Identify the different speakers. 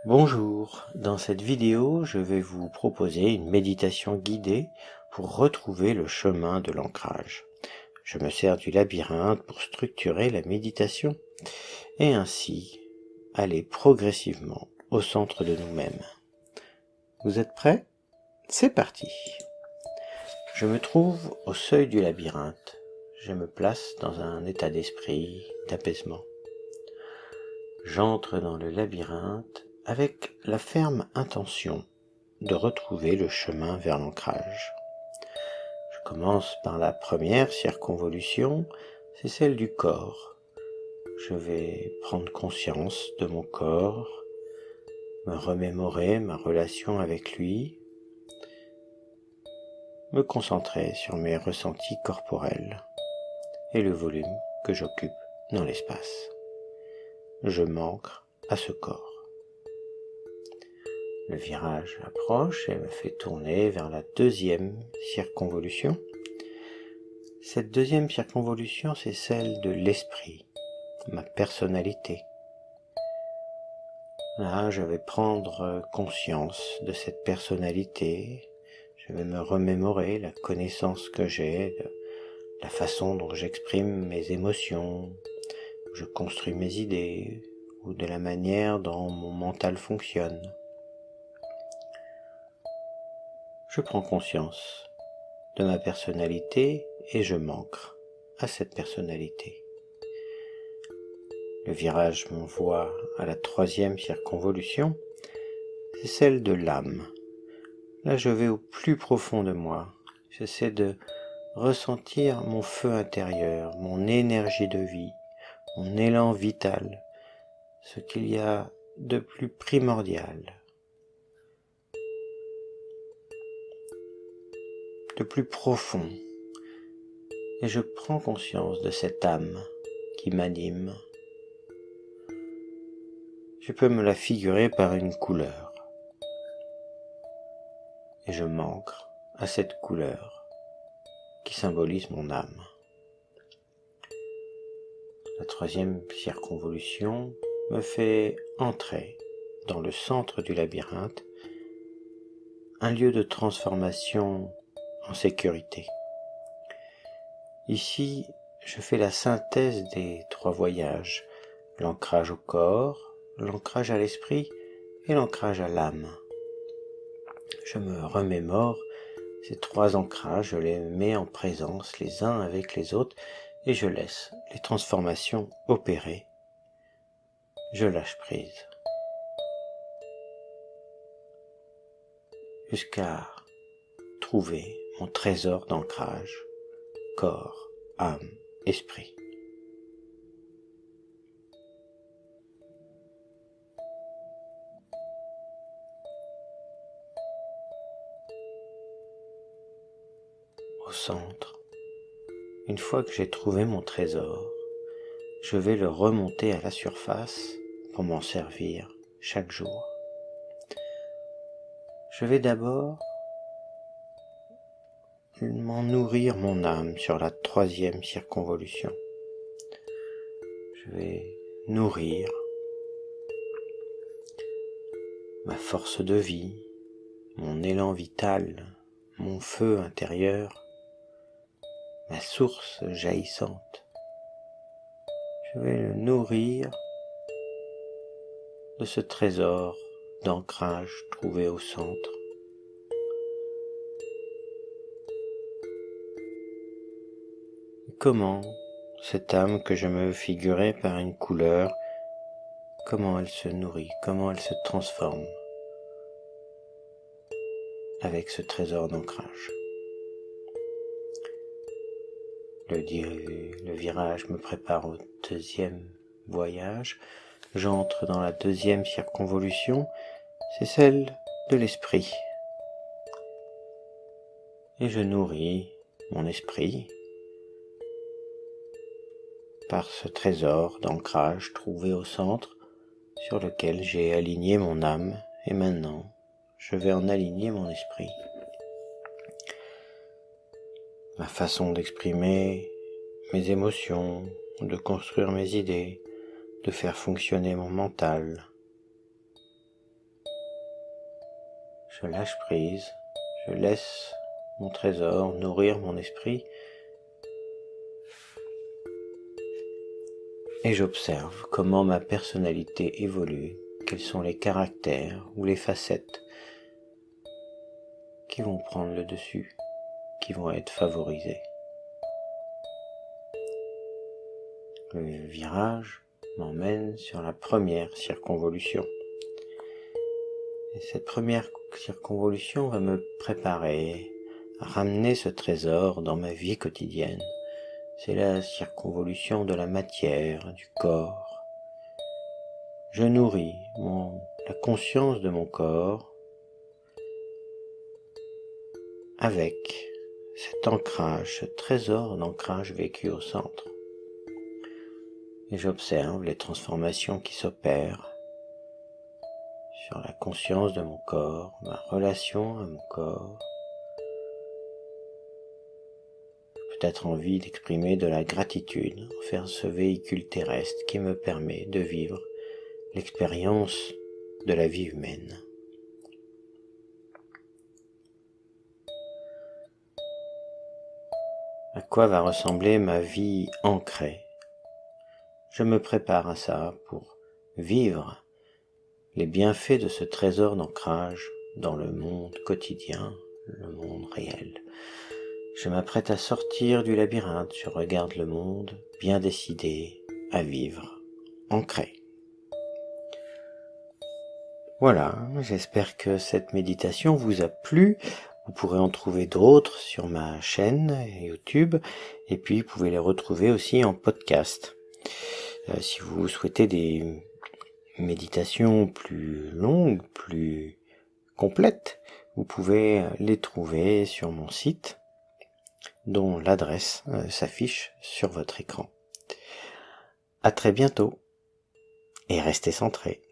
Speaker 1: Bonjour, dans cette vidéo, je vais vous proposer une méditation guidée pour retrouver le chemin de l'ancrage. Je me sers du labyrinthe pour structurer la méditation et ainsi aller progressivement au centre de nous-mêmes. Vous êtes prêts? C'est parti! Je me trouve au seuil du labyrinthe. Je me place dans un état d'esprit d'apaisement. J'entre dans le labyrinthe avec la ferme intention de retrouver le chemin vers l'ancrage. Je commence par la première circonvolution, c'est celle du corps. Je vais prendre conscience de mon corps, me remémorer ma relation avec lui, me concentrer sur mes ressentis corporels et le volume que j'occupe dans l'espace. Je m'ancre à ce corps. Le virage approche et me fait tourner vers la deuxième circonvolution. Cette deuxième circonvolution, c'est celle de l'esprit, ma personnalité. Là, je vais prendre conscience de cette personnalité. Je vais me remémorer la connaissance que j'ai, de la façon dont j'exprime mes émotions, où je construis mes idées, ou de la manière dont mon mental fonctionne. Je prends conscience de ma personnalité et je m'ancre à cette personnalité. Le virage m'envoie à la troisième circonvolution, c'est celle de l'âme. Là, je vais au plus profond de moi. J'essaie de ressentir mon feu intérieur, mon énergie de vie, mon élan vital, ce qu'il y a de plus primordial, de plus profond. Et je prends conscience de cette âme qui m'anime. Je peux me la figurer par une couleur. Et je m'ancre à cette couleur qui symbolise mon âme. La troisième circonvolution me fait entrer dans le centre du labyrinthe, un lieu de transformation en sécurité. Ici, je fais la synthèse des trois voyages, l'ancrage au corps, l'ancrage à l'esprit et l'ancrage à l'âme. Je me remémore ces trois ancrages, je les mets en présence les uns avec les autres et je laisse les transformations opérer. Je lâche prise. Jusqu'à trouver mon trésor d'ancrage, corps, âme, esprit. Au centre, une fois que j'ai trouvé mon trésor, je vais le remonter à la surface pour m'en servir chaque jour. Je vais d'abord m'en nourrir mon âme sur la troisième circonvolution. Je vais nourrir ma force de vie, mon élan vital, mon feu intérieur, ma source jaillissante. Je vais le nourrir de ce trésor d'ancrage trouvé au centre. Comment cette âme que je me figurais par une couleur, comment elle se nourrit, comment elle se transforme avec ce trésor d'ancrage. Le virage me prépare au deuxième voyage. J'entre dans la deuxième circonvolution, c'est celle de l'esprit. Et je nourris mon esprit par ce trésor d'ancrage trouvé au centre sur lequel j'ai aligné mon âme et maintenant je vais en aligner mon esprit. Ma façon d'exprimer mes émotions, de construire mes idées, de faire fonctionner mon mental. Je lâche prise, je laisse mon trésor nourrir mon esprit et j'observe comment ma personnalité évolue, quels sont les caractères ou les facettes qui vont prendre le dessus, qui vont être favorisés. Le virage m'emmène sur la première circonvolution. Et cette première circonvolution va me préparer à ramener ce trésor dans ma vie quotidienne. C'est la circonvolution de la matière, du corps. Je nourris la conscience de mon corps avec cet ancrage, ce trésor d'ancrage vécu au centre. Et j'observe les transformations qui s'opèrent sur la conscience de mon corps, ma relation à mon corps. J'ai peut-être envie d'exprimer de la gratitude envers ce véhicule terrestre qui me permet de vivre l'expérience de la vie humaine. À quoi va ressembler ma vie ancrée? Je me prépare à ça pour vivre les bienfaits de ce trésor d'ancrage dans le monde quotidien, le monde réel. Je m'apprête à sortir du labyrinthe, je regarde le monde bien décidé à vivre, ancré. Voilà, j'espère que cette méditation vous a plu. Vous pourrez en trouver d'autres sur ma chaîne YouTube et puis vous pouvez les retrouver aussi en podcast. Si vous souhaitez des méditations plus longues, plus complètes, vous pouvez les trouver sur mon site dont l'adresse s'affiche sur votre écran. À très bientôt et restez centrés.